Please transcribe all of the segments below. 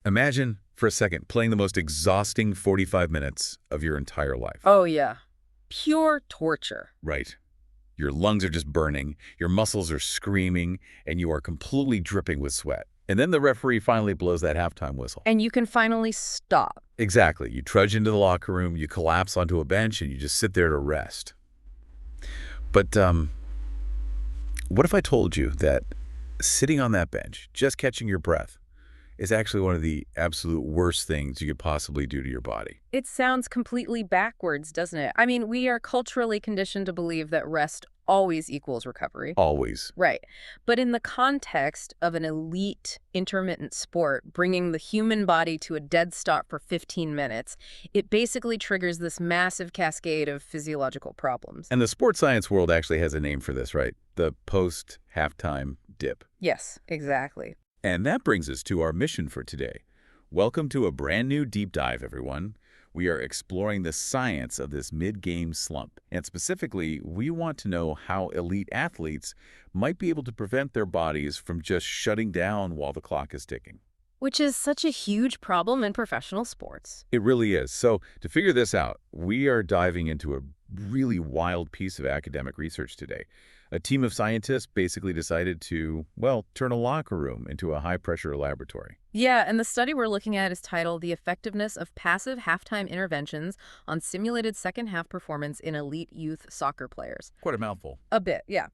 Imagine, for a second, playing the most exhausting 45 minutes of your entire life. Oh, yeah. Pure torture. Right. Your lungs are just burning, your muscles are screaming, and you are completely dripping with sweat. And then the referee finally blows that halftime whistle. And you can finally stop. Exactly. You trudge into the locker room, you collapse onto a bench, and you just sit there to rest. But what if I told you that sitting on that bench, just catching your breath, is actually one of the absolute worst things you could possibly do to your body? It sounds completely backwards, doesn't it? I mean, we are culturally conditioned to believe that rest always equals recovery. Always. Right. But in the context of an elite intermittent sport, bringing the human body to a dead stop for 15 minutes, it basically triggers this massive cascade of physiological problems. And the sports science world actually has a name for this, right? The post-halftime dip. Yes, exactly. And that brings us to our mission for today. Welcome to a brand new deep dive, everyone. We are exploring the science of this mid-game slump. And specifically, we want to know how elite athletes might be able to prevent their bodies from just shutting down while the clock is ticking. Which is such a huge problem in professional sports. It really is. So to figure this out, we are diving into a really wild piece of academic research today. A team of scientists basically decided to, well, turn a locker room into a high-pressure laboratory. Yeah, and the study we're looking at is titled The Effectiveness of Passive Halftime Interventions on Simulated Second-Half Performance in Elite Youth Soccer Players. Quite a mouthful. A bit, yeah.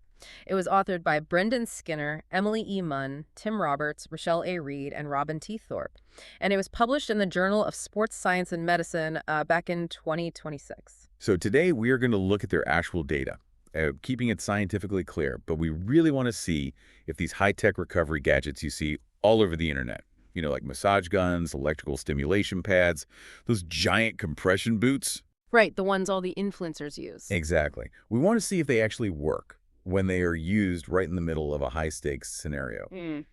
It was authored by Brendon Skinner, Emily E. Munn, Tim Roberts, Rachelle A. Reed, and Robin T. Thorpe. And it was published in the Journal of Sports Science and Medicine back in 2026. So today we are going to look at their actual data, keeping it scientifically clear, but we really want to see if these high-tech recovery gadgets you see all over the internet, you know, like massage guns, electrical stimulation pads, those giant compression boots. Right, the ones all the influencers use. Exactly. We want to see if they actually work when they are used right in the middle of a high-stakes scenario.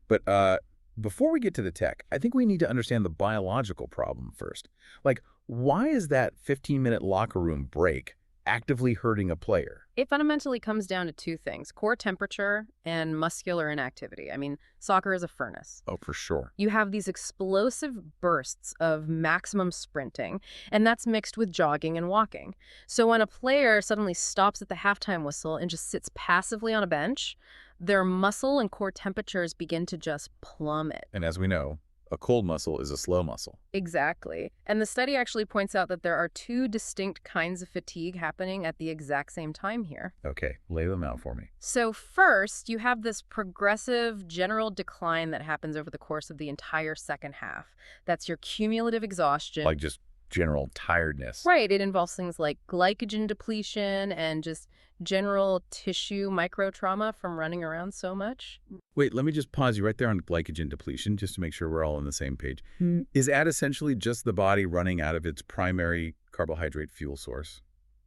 But before we get to the tech, I think we need to understand the biological problem first. Like, why is that 15-minute locker room break actively hurting a player? It fundamentally comes down to two things: core temperature and muscular inactivity. I mean, soccer is a furnace. Oh, for sure. You have these explosive bursts of maximum sprinting, and that's mixed with jogging and walking. So when a player suddenly stops at the halftime whistle and just sits passively on a bench, their muscle and core temperatures begin to just plummet. And as we know, a cold muscle is a slow muscle. Exactly. And the study actually points out that there are two distinct kinds of fatigue happening at the exact same time here. Okay, lay them out for me. So first, you have this progressive general decline that happens over the course of the entire second half. That's your cumulative exhaustion. Like just general tiredness. Right. It involves things like glycogen depletion and just general tissue microtrauma from running around so much. Wait, let me just pause you right there on glycogen depletion just to make sure we're all on the same page. Is that essentially just the body running out of its primary carbohydrate fuel source?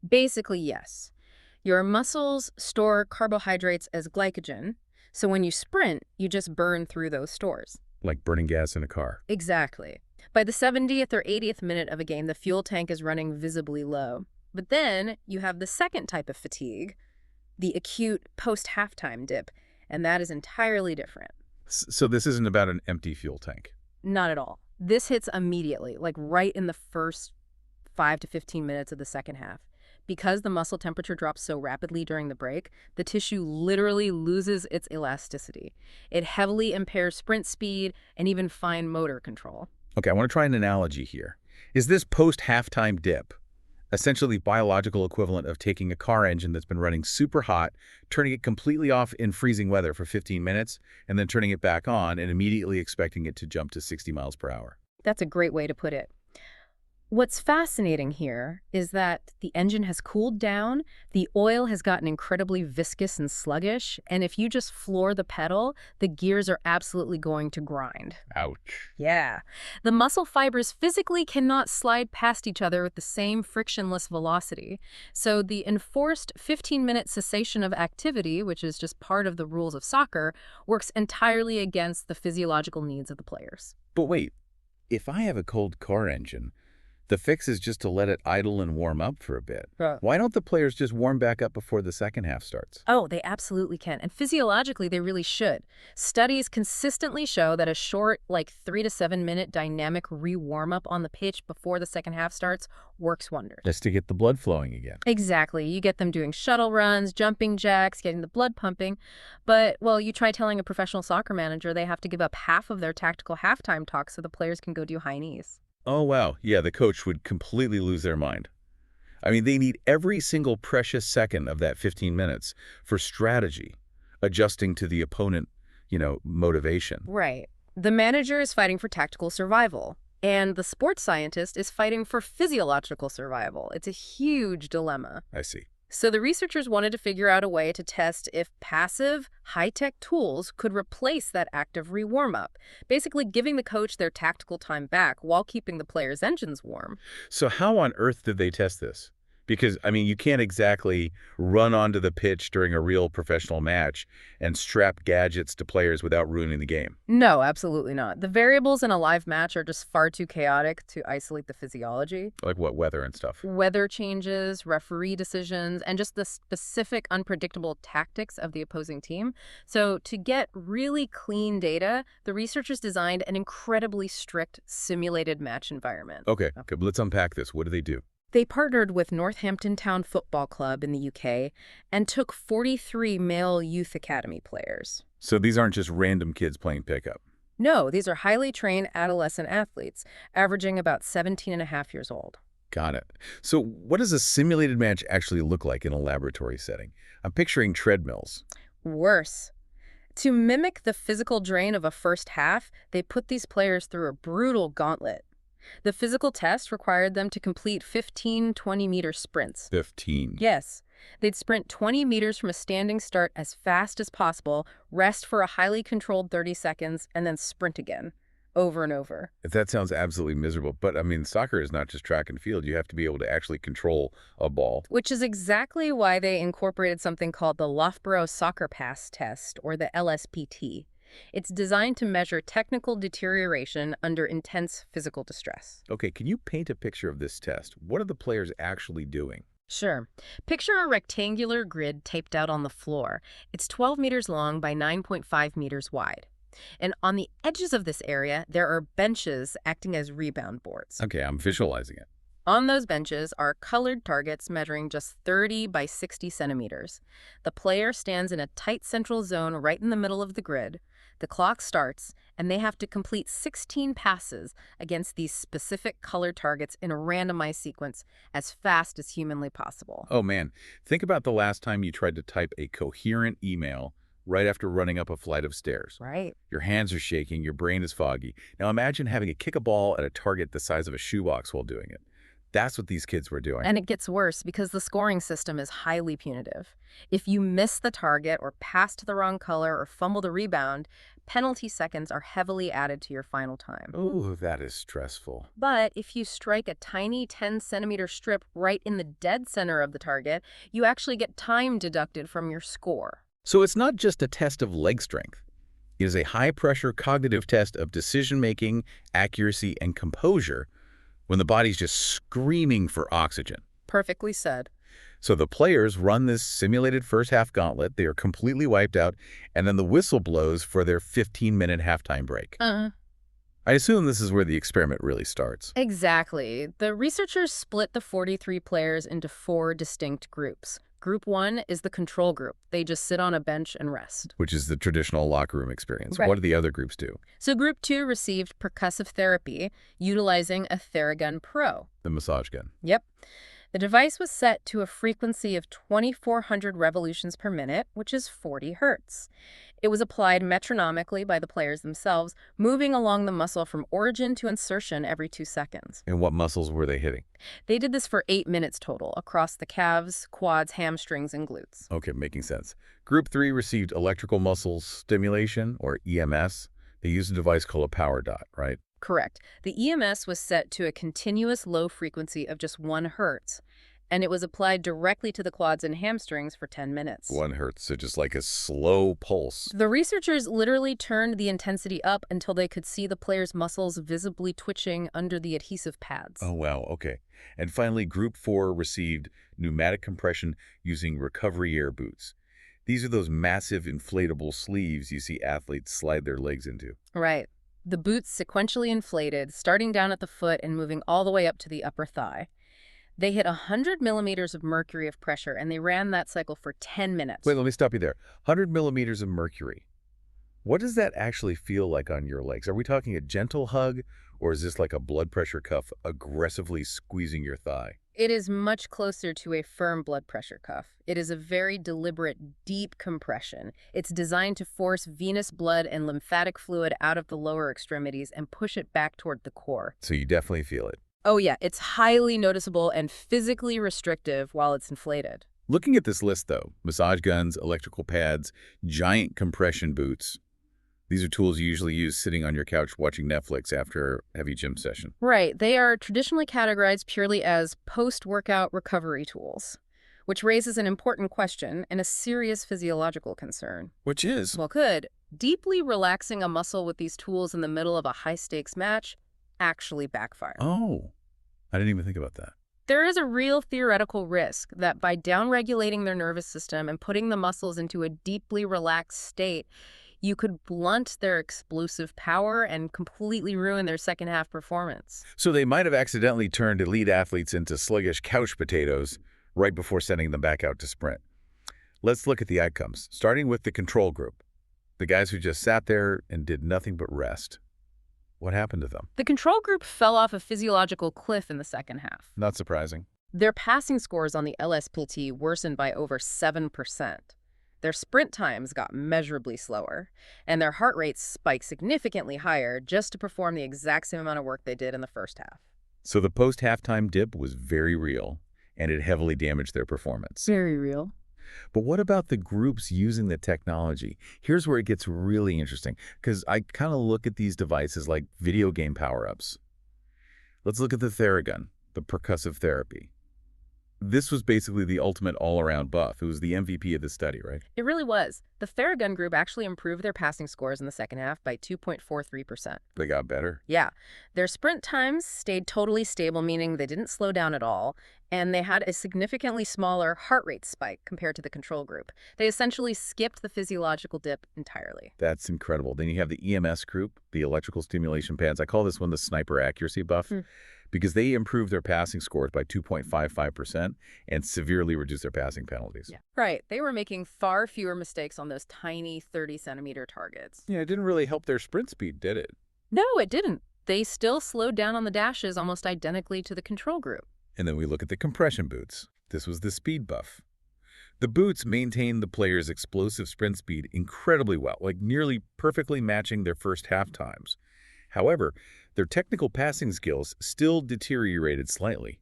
Basically, yes. Your muscles store carbohydrates as glycogen, so when you sprint, you just burn through those stores. Like burning gas in a car. Exactly. By the 70th or 80th minute of a game, the fuel tank is running visibly low. But then you have the second type of fatigue, the acute post-halftime dip, and that is entirely different. So this isn't about an empty fuel tank? Not at all. This hits immediately, like right in the first 5 to 15 minutes of the second half. Because the muscle temperature drops so rapidly during the break, the tissue literally loses its elasticity. It heavily impairs sprint speed and even fine motor control. Okay, I want to try an analogy here. Is this post-halftime dip essentially the biological equivalent of taking a car engine that's been running super hot, turning it completely off in freezing weather for 15 minutes, and then turning it back on and immediately expecting it to jump to 60 miles per hour? That's a great way to put it. What's fascinating here is that the engine has cooled down, the oil has gotten incredibly viscous and sluggish, and if you just floor the pedal, the gears are absolutely going to grind. Ouch. Yeah. The muscle fibers physically cannot slide past each other with the same frictionless velocity. So the enforced 15-minute cessation of activity, which is just part of the rules of soccer, works entirely against the physiological needs of the players. But wait, if I have a cold car engine, The fix is just to let it idle and warm up for a bit. Right. Why don't the players just warm back up before the second half starts? Oh, they absolutely can. And physiologically, they really should. Studies consistently show that a short, like 3 to 7 minute dynamic re-warm up on the pitch before the second half starts works wonders. Just to get the blood flowing again. Exactly. You get them doing shuttle runs, jumping jacks, getting the blood pumping. But, well, you try telling a professional soccer manager they have to give up half of their tactical halftime talk so the players can go do high knees. Oh, wow. Yeah, the coach would completely lose their mind. I mean, they need every single precious second of that 15 minutes for strategy, adjusting to the opponent, motivation. Right. The manager is fighting for tactical survival, and the sports scientist is fighting for physiological survival. It's a huge dilemma. I see. So the researchers wanted to figure out a way to test if passive, high-tech tools could replace that active re-warm-up, basically giving the coach their tactical time back while keeping the players' engines warm. So how on earth did they test this? Because, I mean, you can't exactly run onto the pitch during a real professional match and strap gadgets to players without ruining the game. No, absolutely not. The variables in a live match are just far too chaotic to isolate the physiology. Like what, weather and stuff? Weather changes, referee decisions, and just the specific unpredictable tactics of the opposing team. So to get really clean data, the researchers designed an incredibly strict simulated match environment. Okay, but let's unpack this. What do they do? They partnered with Northampton Town Football Club in the UK and took 43 male youth academy players. So these aren't just random kids playing pickup. No, these are highly trained adolescent athletes, averaging about 17 and a half years old. Got it. So what does a simulated match actually look like in a laboratory setting? I'm picturing treadmills. Worse. To mimic the physical drain of a first half, they put these players through a brutal gauntlet. The physical test required them to complete 15 20-meter sprints. 15. Yes. They'd sprint 20 meters from a standing start as fast as possible, rest for a highly controlled 30 seconds, and then sprint again, over and over. That sounds absolutely miserable. But, I mean, soccer is not just track and field. You have to be able to actually control a ball. Which is exactly why they incorporated something called the Loughborough Soccer Pass Test, or the LSPT. It's designed to measure technical deterioration under intense physical distress. Okay, can you paint a picture of this test? What are the players actually doing? Sure. Picture a rectangular grid taped out on the floor. It's 12 meters long by 9.5 meters wide. And on the edges of this area, there are benches acting as rebound boards. Okay, I'm visualizing it. On those benches are colored targets measuring just 30 by 60 centimeters. The player stands in a tight central zone right in the middle of the grid. The clock starts, and they have to complete 16 passes against these specific colored targets in a randomized sequence as fast as humanly possible. Oh, man. Think about the last time you tried to type a coherent email right after running up a flight of stairs. Right. Your hands are shaking, your brain is foggy. Now imagine having to kick a ball at a target the size of a shoebox while doing it. That's what these kids were doing. And it gets worse because the scoring system is highly punitive. If you miss the target or pass to the wrong color or fumble the rebound, penalty seconds are heavily added to your final time. Ooh, that is stressful. But if you strike a tiny 10-centimeter strip right in the dead center of the target, you actually get time deducted from your score. So it's not just a test of leg strength. It is a high-pressure cognitive test of decision-making, accuracy, and composure when the body's just screaming for oxygen. Perfectly said. So the players run this simulated first-half gauntlet. They are completely wiped out, and then the whistle blows for their 15-minute halftime break. I assume this is where the experiment really starts. Exactly. The researchers split the 43 players into 4 distinct groups. Group 1 is the control group. They just sit on a bench and rest. Which is the traditional locker room experience. Right. What do the other groups do? So Group 2 received percussive therapy utilizing a Theragun Pro. The massage gun. Yep. The device was set to a frequency of 2,400 revolutions per minute, which is 40 hertz. It was applied metronomically by the players themselves, moving along the muscle from origin to insertion every 2 seconds. And what muscles were they hitting? They did this for 8 minutes total, across the calves, quads, hamstrings, and glutes. Okay, making sense. Group 3 received electrical muscle stimulation, or EMS. They used a device called a power dot, right? Correct. The EMS was set to a continuous low frequency of just 1 hertz. and it was applied directly to the quads and hamstrings for 10 minutes. 1 hertz, so just like a slow pulse. The researchers literally turned the intensity up until they could see the player's muscles visibly twitching under the adhesive pads. Oh, wow, okay. And finally, Group 4 received pneumatic compression using recovery air boots. These are those massive inflatable sleeves you see athletes slide their legs into. Right. The boots sequentially inflated, starting down at the foot and moving all the way up to the upper thigh. They hit 100 millimeters of mercury of pressure, and they ran that cycle for 10 minutes. Wait, let me stop you there. 100 millimeters of mercury. What does that actually feel like on your legs? Are we talking a gentle hug, or is this like a blood pressure cuff aggressively squeezing your thigh? It is much closer to a firm blood pressure cuff. It is a very deliberate, deep compression. It's designed to force venous blood and lymphatic fluid out of the lower extremities and push it back toward the core. So you definitely feel it. Oh yeah, it's highly noticeable and physically restrictive while it's inflated. Looking at this list, though, massage guns, electrical pads, giant compression boots. These are tools you usually use sitting on your couch watching Netflix after a heavy gym session. Right. They are traditionally categorized purely as post-workout recovery tools, which raises an important question and a serious physiological concern. Which is? Well, could deeply relaxing a muscle with these tools in the middle of a high-stakes match actually backfire? Oh, I didn't even think about that. There is a real theoretical risk that by downregulating their nervous system and putting the muscles into a deeply relaxed state, you could blunt their explosive power and completely ruin their second-half performance. So they might have accidentally turned elite athletes into sluggish couch potatoes right before sending them back out to sprint. Let's look at the outcomes, starting with the control group, the guys who just sat there and did nothing but rest. What happened to them? The control group fell off a physiological cliff in the second half. Not surprising. Their passing scores on the LSPT worsened by over 7%. Their sprint times got measurably slower, and their heart rates spiked significantly higher just to perform the exact same amount of work they did in the first half. So the post-halftime dip was very real, and it heavily damaged their performance. Very real. But what about the groups using the technology? Here's where it gets really interesting, because I kind of look at these devices like video game power-ups. Let's look at the Theragun, the percussive therapy. This was basically the ultimate all-around buff. It was the MVP of the study, right? It really was. The Theragun group actually improved their passing scores in the second half by 2.43%. They got better. Yeah. Their sprint times stayed totally stable, meaning they didn't slow down at all, and they had a significantly smaller heart rate spike compared to the control group. They essentially skipped the physiological dip entirely. That's incredible. Then you have the EMS group, the electrical stimulation pads. I call this one the sniper accuracy buff. Because they improved their passing scores by 2.55% and severely reduced their passing penalties. Yeah. Right. They were making far fewer mistakes on those tiny 30-centimeter targets. Yeah, it didn't really help their sprint speed, did it? No, it didn't. They still slowed down on the dashes almost identically to the control group. And then we look at the compression boots. This was the speed buff. The boots maintained the player's explosive sprint speed incredibly well, like nearly perfectly matching their first half times. However, their technical passing skills still deteriorated slightly.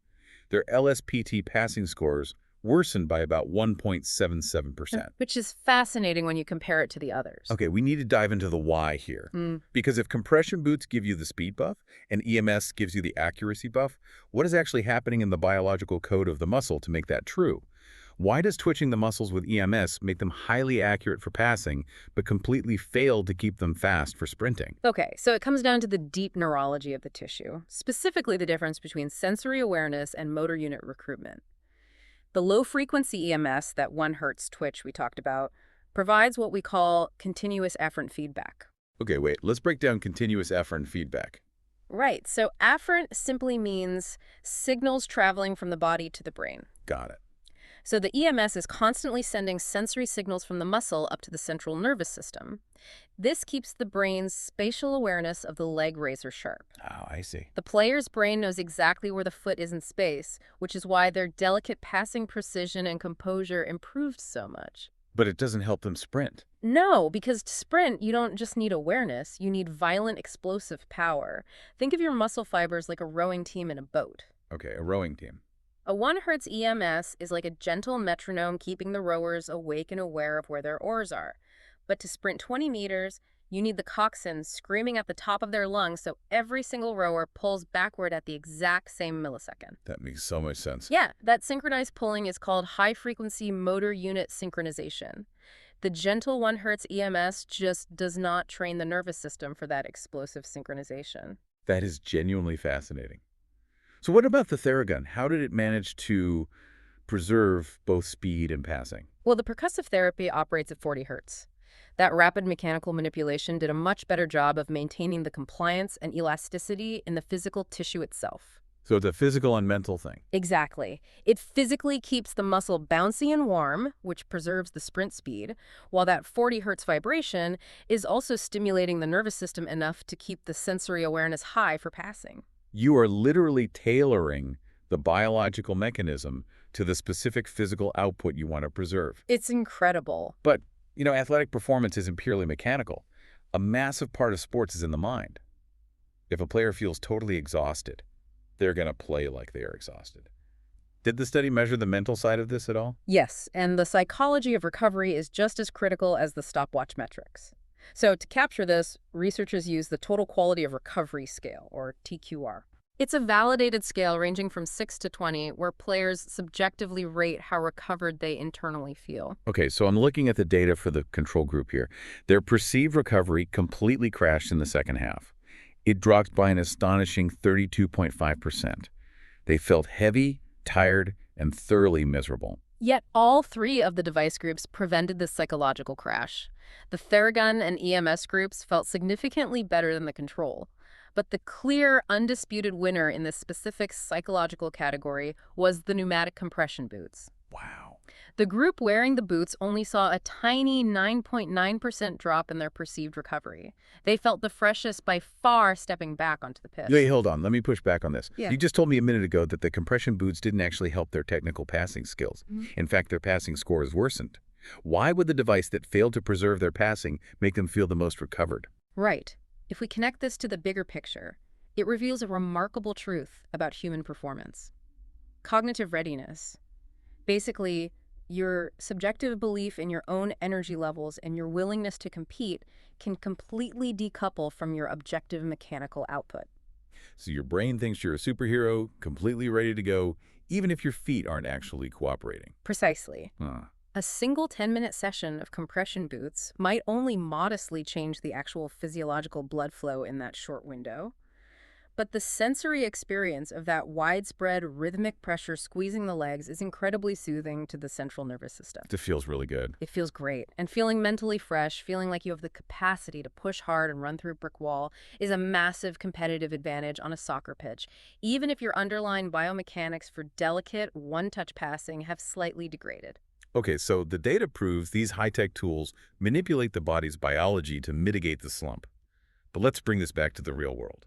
Their LSPT passing scores worsened by about 1.77%. Which is fascinating when you compare it to the others. Okay, we need to dive into the why here. Because if compression boots give you the speed buff and EMS gives you the accuracy buff, what is actually happening in the biological code of the muscle to make that true? Why does twitching the muscles with EMS make them highly accurate for passing, but completely fail to keep them fast for sprinting? Okay, so it comes down to the deep neurology of the tissue, specifically the difference between sensory awareness and motor unit recruitment. The low-frequency EMS, that 1 hertz twitch we talked about, provides what we call continuous afferent feedback. Okay, wait, let's break down continuous afferent feedback. Right, so afferent simply means signals traveling from the body to the brain. Got it. So the EMS is constantly sending sensory signals from the muscle up to the central nervous system. This keeps the brain's spatial awareness of the leg razor sharp. Oh, I see. The player's brain knows exactly where the foot is in space, which is why their delicate passing precision and composure improved so much. But it doesn't help them sprint. No, because to sprint, you don't just need awareness, you need violent, explosive power. Think of your muscle fibers like a rowing team in a boat. Okay, a rowing team. A 1 hertz EMS is like a gentle metronome keeping the rowers awake and aware of where their oars are. But to sprint 20 meters, You need the coxswain screaming at the top of their lungs so every single rower pulls backward at the exact same millisecond. That makes so much sense. Yeah, that synchronized pulling is called high-frequency motor unit synchronization. The gentle 1 Hz EMS just does not train the nervous system for that explosive synchronization. That is genuinely fascinating. So what about the Theragun? How did it manage to preserve both speed and passing? Well, the percussive therapy operates at 40 Hz. That rapid mechanical manipulation did a much better job of maintaining the compliance and elasticity in the physical tissue itself. So it's a physical and mental thing. Exactly. It physically keeps the muscle bouncy and warm, which preserves the sprint speed, while that 40 Hz vibration is also stimulating the nervous system enough to keep the sensory awareness high for passing. You are literally tailoring the biological mechanism to the specific physical output you want to preserve. It's incredible. But, athletic performance isn't purely mechanical. A massive part of sports is in the mind. If a player feels totally exhausted, they're going to play like they are exhausted. Did the study measure the mental side of this at all? Yes, and the psychology of recovery is just as critical as the stopwatch metrics. So to capture this, researchers use the Total Quality of Recovery Scale, or TQR. It's a validated scale ranging from 6 to 20 where players subjectively rate how recovered they internally feel. Okay, so I'm looking at the data for the control group here. Their perceived recovery completely crashed in the second half. It dropped by an astonishing 32.5%. They felt heavy, tired, and thoroughly miserable. Yet all 3 of the device groups prevented this psychological crash. The Theragun and EMS groups felt significantly better than the control. But the clear, undisputed winner in this specific psychological category was the pneumatic compression boots. Wow. The group wearing the boots only saw a tiny 9.9% drop in their perceived recovery. They felt the freshest by far stepping back onto the pitch. Wait, hold on. Let me push back on this. Yeah. You just told me a minute ago that the compression boots didn't actually help their technical passing skills. In fact, their passing scores worsened. Why would the device that failed to preserve their passing make them feel the most recovered? Right. If we connect this to the bigger picture, it reveals a remarkable truth about human performance. Cognitive readiness. Basically, your subjective belief in your own energy levels and your willingness to compete can completely decouple from your objective mechanical output. So your brain thinks you're a superhero, completely ready to go, even if your feet aren't actually cooperating. Precisely. Huh. A single 10-minute session of compression boots might only modestly change the actual physiological blood flow in that short window. But the sensory experience of that widespread rhythmic pressure squeezing the legs is incredibly soothing to the central nervous system. It feels really good. It feels great. And feeling mentally fresh, feeling like you have the capacity to push hard and run through a brick wall is a massive competitive advantage on a soccer pitch, even if your underlying biomechanics for delicate, one-touch passing have slightly degraded. Okay, so the data proves these high-tech tools manipulate the body's biology to mitigate the slump. But let's bring this back to the real world.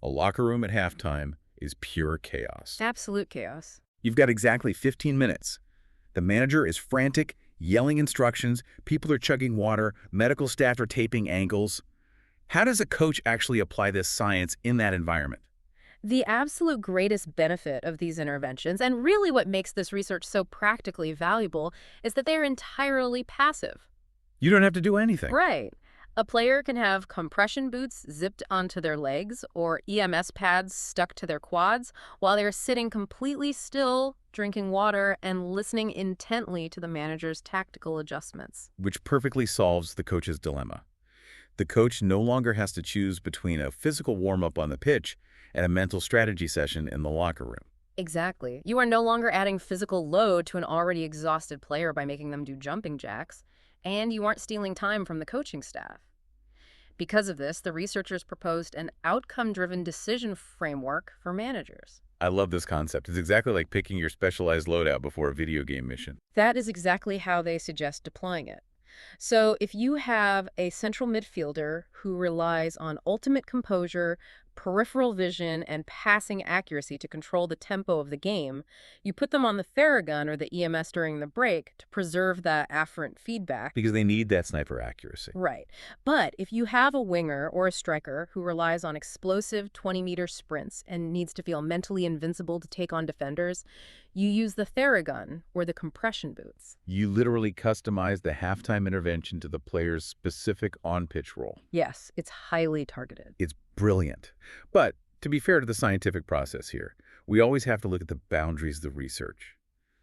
A locker room at halftime is pure chaos. Absolute chaos. You've got exactly 15 minutes. The manager is frantic, yelling instructions, people are chugging water, medical staff are taping ankles. How does a coach actually apply this science in that environment? The absolute greatest benefit of these interventions, and really what makes this research so practically valuable, is that they're entirely passive. You don't have to do anything. Right. A player can have compression boots zipped onto their legs or EMS pads stuck to their quads while they're sitting completely still, drinking water, and listening intently to the manager's tactical adjustments. Which perfectly solves the coach's dilemma. The coach no longer has to choose between a physical warm-up on the pitch and a mental strategy session in the locker room. Exactly. You are no longer adding physical load to an already exhausted player by making them do jumping jacks, and you aren't stealing time from the coaching staff. Because of this, the researchers proposed an outcome-driven decision framework for managers. I love this concept. It's exactly like picking your specialized loadout before a video game mission. That is exactly how they suggest deploying it. So if you have a central midfielder who relies on ultimate composure, peripheral vision and passing accuracy to control the tempo of the game, you put them on the Theragun or the EMS during the break to preserve that afferent feedback. Because they need that sniper accuracy. Right. But if you have a winger or a striker who relies on explosive 20-meter sprints and needs to feel mentally invincible to take on defenders, you use the Theragun or the compression boots. You literally customize the halftime intervention to the player's specific on-pitch role. Yes, it's highly targeted. It's brilliant. But to be fair to the scientific process here, we always have to look at the boundaries of the research.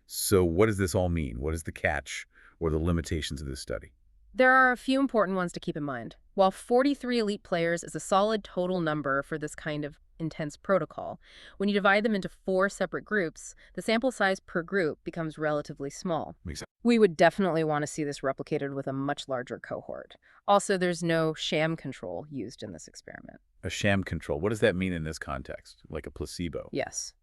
So what does this all mean? What is the catch or the limitations of this study? There are a few important ones to keep in mind. While 43 elite players is a solid total number for this kind of intense protocol, when you divide them into 4 separate groups, the sample size per group becomes relatively small. Exactly. We would definitely want to see this replicated with a much larger cohort. Also, there's no sham control used in this experiment. A sham control. What does that mean in this context? Like a placebo? Yes.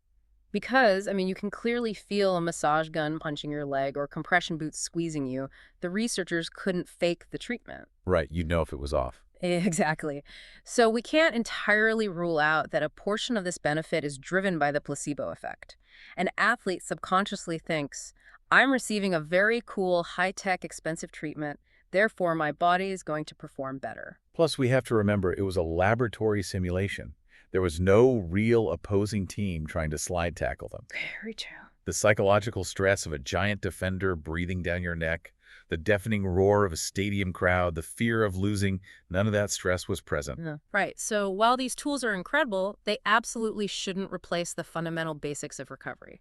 Because, you can clearly feel a massage gun punching your leg or compression boots squeezing you. The researchers couldn't fake the treatment. Right. You'd know if it was off. Exactly. So we can't entirely rule out that a portion of this benefit is driven by the placebo effect. An athlete subconsciously thinks, I'm receiving a very cool, high-tech, expensive treatment, therefore my body is going to perform better. Plus, we have to remember it was a laboratory simulation. There was no real opposing team trying to slide tackle them. Very true. The psychological stress of a giant defender breathing down your neck, the deafening roar of a stadium crowd, the fear of losing, none of that stress was present. Yeah. Right. So while these tools are incredible, they absolutely shouldn't replace the fundamental basics of recovery.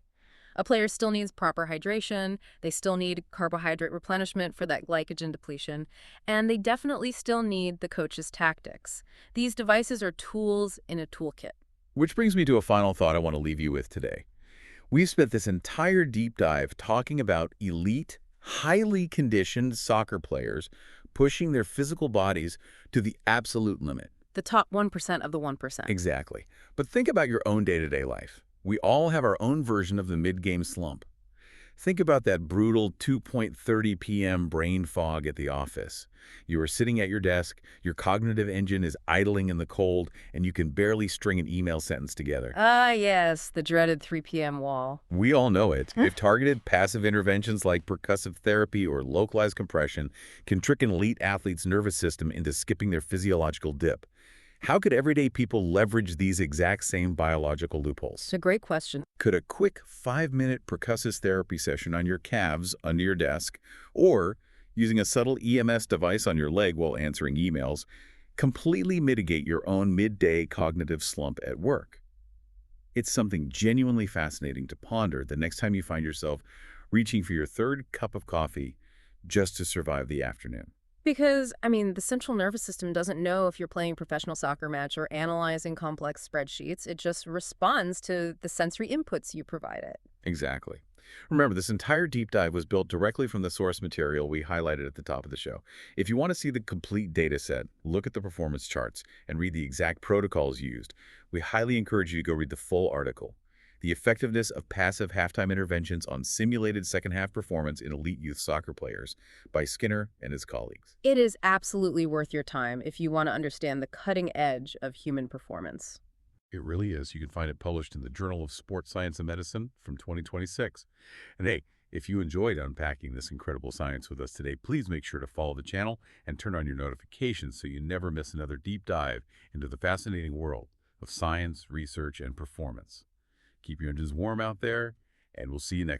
A player still needs proper hydration, they still need carbohydrate replenishment for that glycogen depletion, and they definitely still need the coach's tactics. These devices are tools in a toolkit. Which brings me to a final thought I want to leave you with today. We've spent this entire deep dive talking about elite, highly conditioned soccer players pushing their physical bodies to the absolute limit. The top 1% of the 1%. Exactly. But think about your own day-to-day life. We all have our own version of the mid-game slump. Think about that brutal 2:30 p.m. brain fog at the office. You are sitting at your desk, your cognitive engine is idling in the cold, and you can barely string an email sentence together. Ah, yes, the dreaded 3 p.m. wall. We all know it. If targeted passive interventions like percussive therapy or localized compression can trick an elite athlete's nervous system into skipping their physiological dip, how could everyday people leverage these exact same biological loopholes? It's a great question. Could a quick 5-minute percussive therapy session on your calves under your desk, or using a subtle EMS device on your leg while answering emails, completely mitigate your own midday cognitive slump at work? It's something genuinely fascinating to ponder the next time you find yourself reaching for your 3rd cup of coffee just to survive the afternoon. Because, the central nervous system doesn't know if you're playing a professional soccer match or analyzing complex spreadsheets. It just responds to the sensory inputs you provide it. Exactly. Remember, this entire deep dive was built directly from the source material we highlighted at the top of the show. If you want to see the complete data set, look at the performance charts, and read the exact protocols used, we highly encourage you to go read the full article. The Effectiveness of Passive Halftime Interventions on Simulated Second-Half Performance in Elite Youth Soccer Players by Skinner and his colleagues. It is absolutely worth your time if you want to understand the cutting edge of human performance. It really is. You can find it published in the Journal of Sports Science and Medicine from 2026. And hey, if you enjoyed unpacking this incredible science with us today, please make sure to follow the channel and turn on your notifications so you never miss another deep dive into the fascinating world of science, research, and performance. Keep your engines warm out there, and we'll see you next time.